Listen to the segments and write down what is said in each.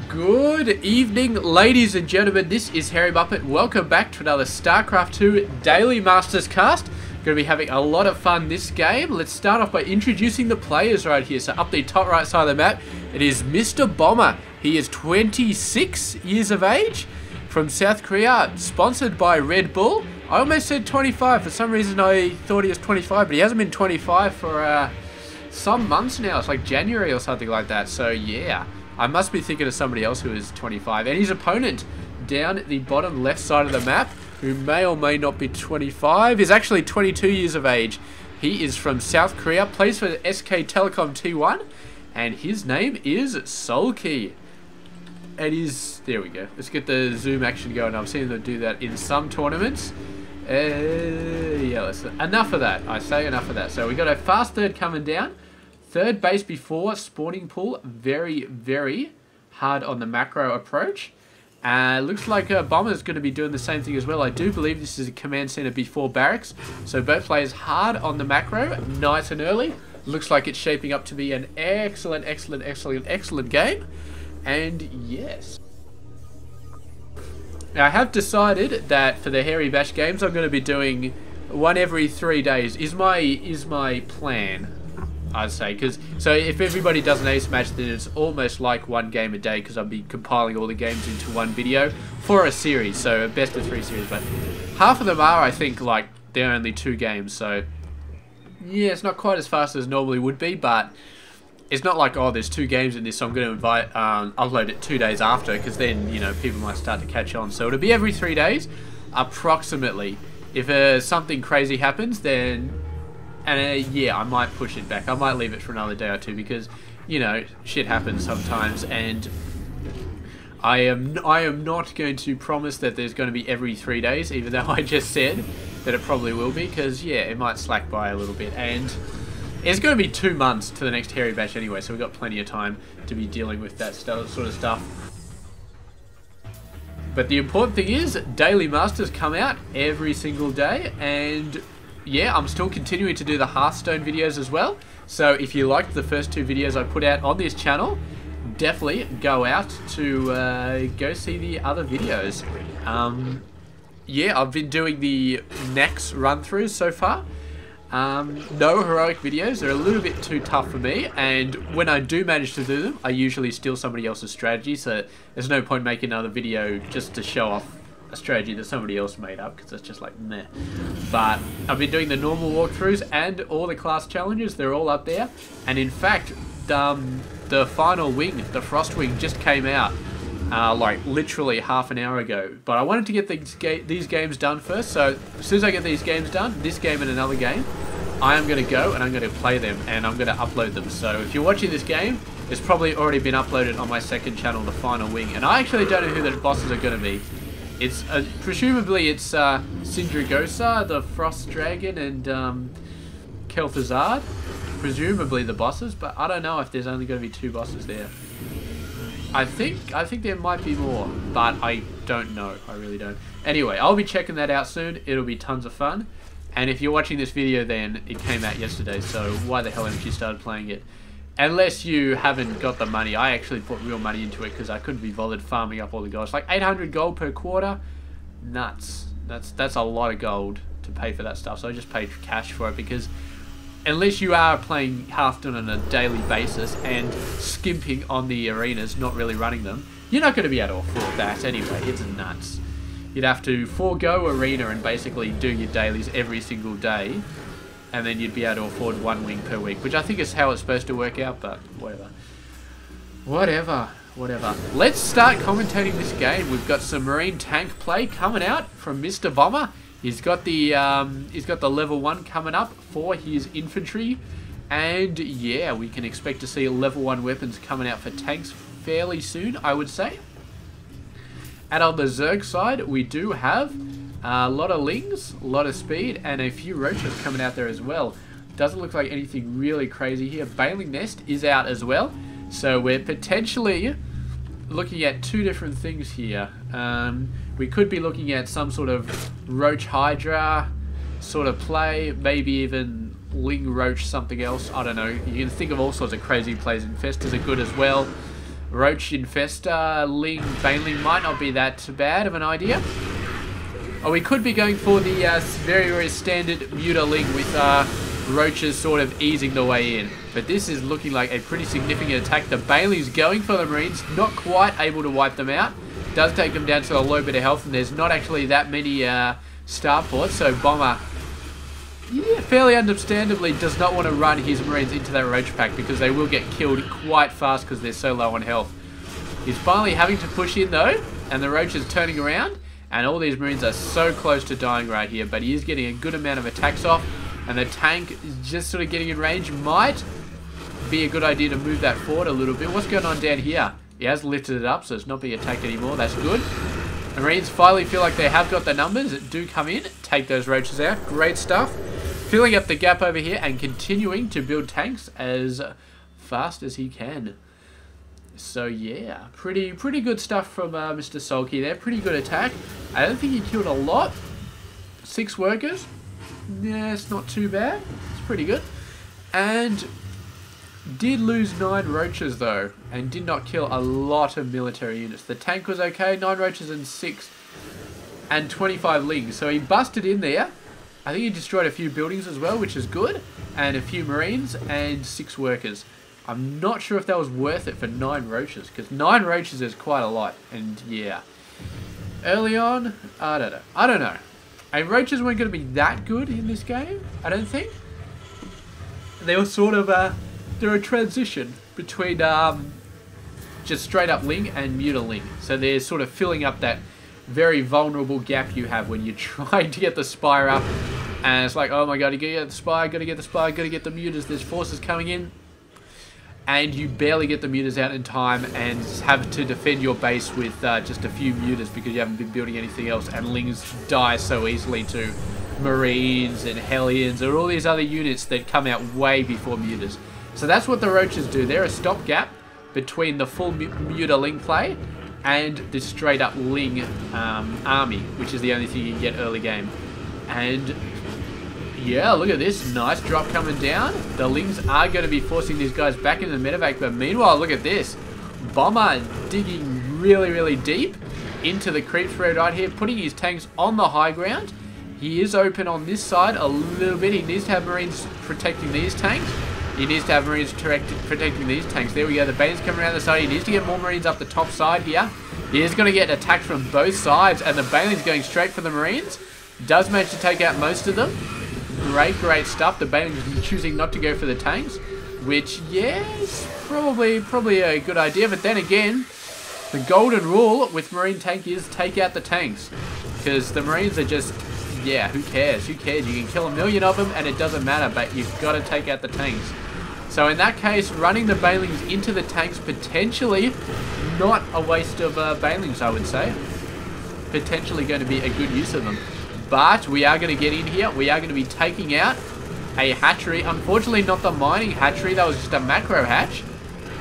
Good evening, ladies and gentlemen. This is Harry Muppet. Welcome back to another Starcraft 2 Daily Masters cast. Going to be having a lot of fun this game. Let's start off by introducing the players right here. So up the top right side of the map, it is Mr. Bomber. He is 26 years of age from South Korea, sponsored by Red Bull. I almost said 25. For some reason, I thought he was 25, but he hasn't been 25 for some months now. It's like January or something like that. So yeah. I must be thinking of somebody else who is 25. And his opponent down at the bottom left side of the map, who may or may not be 25, is actually 22 years of age. He is from South Korea, plays for the SK Telecom T1, and his name is SoulKey. And he's... there we go. Let's get the zoom action going. I've seen them do that in some tournaments. Yeah, enough of that. I say enough of that. So we got a fast third coming down. Third base before spawning pool, very, very hard on the macro approach. Looks like Bomber's going to be doing the same thing as well. I do believe this is a command center before barracks. So both players hard on the macro, nice and early. Looks like it's shaping up to be an excellent, excellent, excellent, excellent game. And yes. Now, I have decided that for the Hairy Bash games, I'm going to be doing one every 3 days. Is my plan. I'd say, because so if everybody does an ace match, then it's almost like one game a day, because I'll be compiling all the games into one video for a series, so a best of 3 series. But half of them are, I think, like they're only 2 games, so yeah, it's not quite as fast as normally would be, but it's not like, oh, there's 2 games in this, so I'm going to upload it 2 days after, because then, you know, people might start to catch on. So it'll be every 3 days approximately. If something crazy happens, then yeah, I might push it back. I might leave it for another day or 2, because, you know, shit happens sometimes, and I am not going to promise that there's going to be every 3 days, even though I just said that it probably will be, because yeah, it might slack by a little bit, and it's going to be 2 months to the next Hairy Bash anyway, so we've got plenty of time to be dealing with that sort of stuff. But the important thing is, Daily Masters come out every single day, and yeah, I'm still continuing to do the Hearthstone videos as well. So if you liked the first 2 videos I put out on this channel, definitely go out to go see the other videos. Yeah, I've been doing the next run-throughs so far. No heroic videos. They're a little bit too tough for me, and when I do manage to do them, I usually steal somebody else's strategy, so there's no point making another video just to show off a strategy that somebody else made up, because it's just like meh. But I've been doing the normal walkthroughs and all the class challenges. They're all up there, and in fact the final wing, the Frost Wing, just came out like literally half an hour ago. But I wanted to get these games done first, so as soon as I get these games done, this game and another game, I am going to go and I'm going to play them, and I'm going to upload them. So if you're watching this game, it's probably already been uploaded on my second channel, the final wing, and I actually don't know who the bosses are going to be. It's presumably it's Sindragosa, the Frost Dragon, and Kel'Thuzad, presumably the bosses, but I don't know if there's only going to be 2 bosses there. I think there might be more, but I don't know. I really don't. Anyway, I'll be checking that out soon. It'll be tons of fun. And if you're watching this video, then it came out yesterday, so why the hell haven't you started playing it? Unless you haven't got the money. I actually put real money into it because I couldn't be bothered farming up all the gold. It's like 800 gold per quarter. Nuts. That's a lot of gold to pay for that stuff. So I just paid cash for it, because unless you are playing Hearthstone on a daily basis and skimping on the arenas, not really running them, you're not going to be able to afford that anyway. It's nuts. You'd have to forego arena and basically do your dailies every single day, and then you'd be able to afford 1 wing per week, which I think is how it's supposed to work out, but whatever. Whatever. Let's start commentating this game. We've got some Marine tank play coming out from Mr. Bomber. He's got the level 1 coming up for his infantry, and yeah, we can expect to see level 1 weapons coming out for tanks fairly soon, I would say. And on the Zerg side, we do have a lot of Lings, a lot of speed, and a few Roaches coming out there as well. Doesn't look like anything really crazy here. Bailing Nest is out as well, so we're potentially looking at 2 different things here. We could be looking at some sort of Roach Hydra sort of play, maybe even Ling Roach something else, I don't know. You can think of all sorts of crazy plays. Infestors are good as well. Roach Infestor, Ling, Baneling might not be that bad of an idea. Or we could be going for the very, very standard Mutaling with Roaches sort of easing the way in. But this is looking like a pretty significant attack. The Baneling's going for the Marines, not quite able to wipe them out. Does take them down to a low bit of health, and there's not actually that many starports, so Bomber, yeah, fairly understandably, does not want to run his Marines into that Roach pack because they will get killed quite fast because they're so low on health. He's finally having to push in though, and the Roach is turning around, and all these Marines are so close to dying right here, but he is getting a good amount of attacks off, and the tank is just sort of getting in range. Might be a good idea to move that forward a little bit. What's going on down here? He has lifted it up, so it's not being attacked anymore. That's good. The Marines finally feel like they have got the numbers that do come in. Take those Roaches out. Great stuff. Filling up the gap over here and continuing to build tanks as fast as he can. So yeah, pretty good stuff from Mr. SoulKey there. Pretty good attack. I don't think he killed a lot. 6 workers. Yeah, it's not too bad. It's pretty good. And did lose 9 Roaches though, and did not kill a lot of military units. The tank was okay, 9 Roaches and 6 and 25 Lings. So he busted in there. I think he destroyed a few buildings as well, which is good, and a few Marines and 6 workers. I'm not sure if that was worth it for 9 Roaches, because 9 Roaches is quite a lot, and yeah. Early on, I don't know. And Roaches weren't going to be that good in this game, I don't think. They were sort of, they're a transition between just straight up Ling and Mutaling. So they're sort of filling up that very vulnerable gap you have when you're trying to get the Spire up, and it's like, oh my god, you gotta get the Spire, gotta get the Spire, gotta get the Mutas, there's forces coming in, and you barely get the Mutas out in time and have to defend your base with just a few Mutas because you haven't been building anything else, and Lings die so easily to Marines and Hellions or all these other units that come out way before Mutas. So that's what the Roaches do. They're a stopgap between the full Muta-Ling play and the straight up Ling army, which is the only thing you can get early game. And yeah, look at this nice drop coming down. The Lings are going to be forcing these guys back into the medevac, but meanwhile, look at this. Bomber digging really deep into the creep spread right here, putting his tanks on the high ground. He is open on this side a little bit. He needs to have Marines protecting these tanks. He needs to have Marines protecting these tanks. There we go. The Bane's coming around the side. He needs to get more Marines up the top side here. He is going to get attacked from both sides, and the Baneling's going straight for the Marines. Does manage to take out most of them. Great stuff. The Baneling's choosing not to go for the tanks, which, yeah, is probably a good idea. But then again, the golden rule with Marine tank is take out the tanks, because the Marines are just, yeah, who cares? Who cares? You can kill 1,000,000 of them, and it doesn't matter, but you've got to take out the tanks. So in that case, running the Banelings into the tanks, potentially not a waste of Banelings, I would say. Potentially going to be a good use of them. But we are going to get in here. We are going to be taking out a hatchery. Unfortunately, not the mining hatchery. That was just a macro hatch.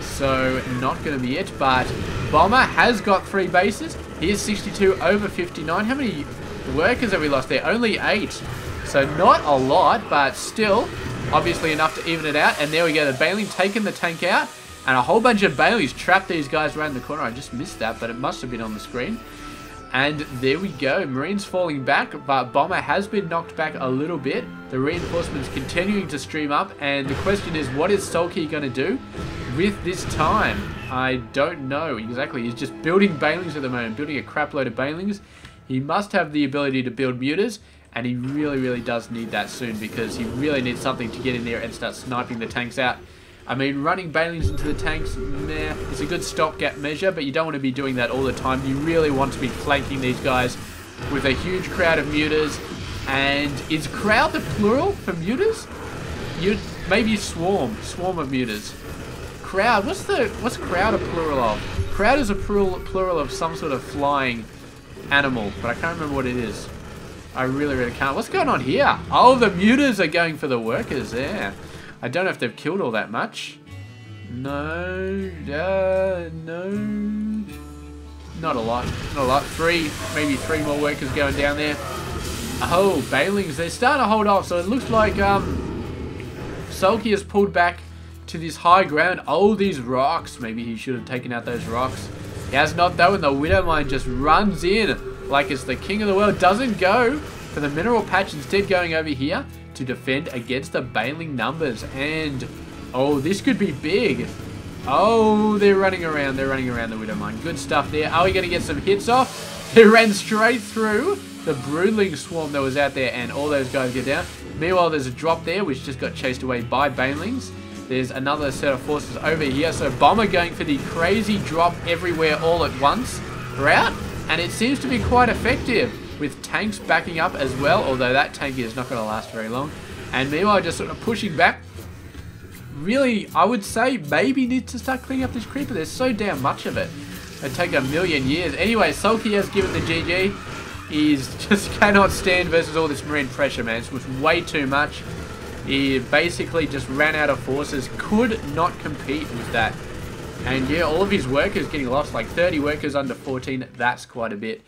So not going to be it. But Bomber has got 3 bases. He is 62 over 59. How many workers have we lost there? Only 8. So not a lot, but still obviously enough to even it out. And there we go. The Baneling taking the tank out. And a whole bunch of Banelings trapped these guys around the corner. I just missed that, but it must have been on the screen. And there we go. Marines falling back, but Bomber has been knocked back a little bit. The reinforcements continuing to stream up. And the question is, what is SoulKey going to do with this time? I don't know exactly. He's just building Banelings at the moment. Building a crap load of Banelings. He must have the ability to build Mutas. And he really does need that soon, because he really needs something to get in there and start sniping the tanks out. I mean, running Banelings into the tanks, meh, it's a good stopgap measure, but you don't want to be doing that all the time. You really want to be flanking these guys with a huge crowd of Mutas. And is crowd the plural for Mutas? Maybe swarm of Mutas. Crowd, what's crowd a plural of? Crowd is a plural of some sort of flying animal, but I can't remember what it is. I really can't. What's going on here? Oh, the Mutas are going for the workers there. I don't know if they've killed all that much. No. No. Not a lot. Not a lot. Maybe 3 more workers going down there. Oh, Banelings. They're starting to hold off. So it looks like SoulKey has pulled back to this high ground. Oh, these rocks. Maybe he should have taken out those rocks. He has not though, and the Widowmine just runs in like it's the king of the world. Doesn't go for the mineral patch, instead going over here to defend against the Baneling numbers. And, oh, this could be big. Oh, they're running around. They're running around the Widowmine. Good stuff there. Are we going to get some hits off? They ran straight through the Broodling swarm that was out there, and all those guys get down. Meanwhile, there's a drop there, which just got chased away by Banelings. There's another set of forces over here. So Bomber going for the crazy drop everywhere all at once route. And it seems to be quite effective with tanks backing up as well. Although that tank is not going to last very long. And meanwhile, just sort of pushing back. Really, I would say maybe need to start cleaning up this creeper. There's so damn much of it. It'd take a million years. Anyway, SoulKey has given the GG. He's just cannot stand versus all this marine pressure, man. It was way too much. He basically just ran out of forces, could not compete with that. And yeah, all of his workers getting lost, like 30 workers under 14, that's quite a bit.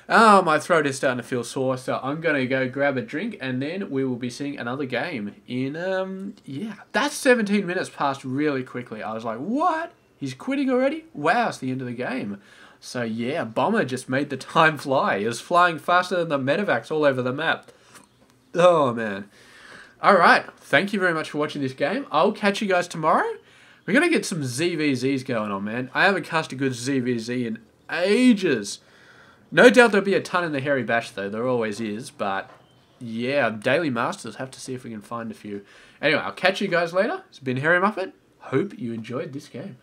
Oh, my throat is starting to feel sore, so I'm going to go grab a drink, and then we will be seeing another game in, yeah. That 17 minutes passed really quickly. I was like, what? He's quitting already? Wow, it's the end of the game. So yeah, Bomber just made the time fly. He was flying faster than the medevacs all over the map. Oh, man. Alright, thank you very much for watching this game. I'll catch you guys tomorrow. We're going to get some ZVZs going on, man. I haven't cast a good ZVZ in ages. No doubt there'll be a ton in the Hairy Bash, though. There always is, but yeah, Daily Masters. Have to see if we can find a few. Anyway, I'll catch you guys later. It's been Hairy Muffet. Hope you enjoyed this game.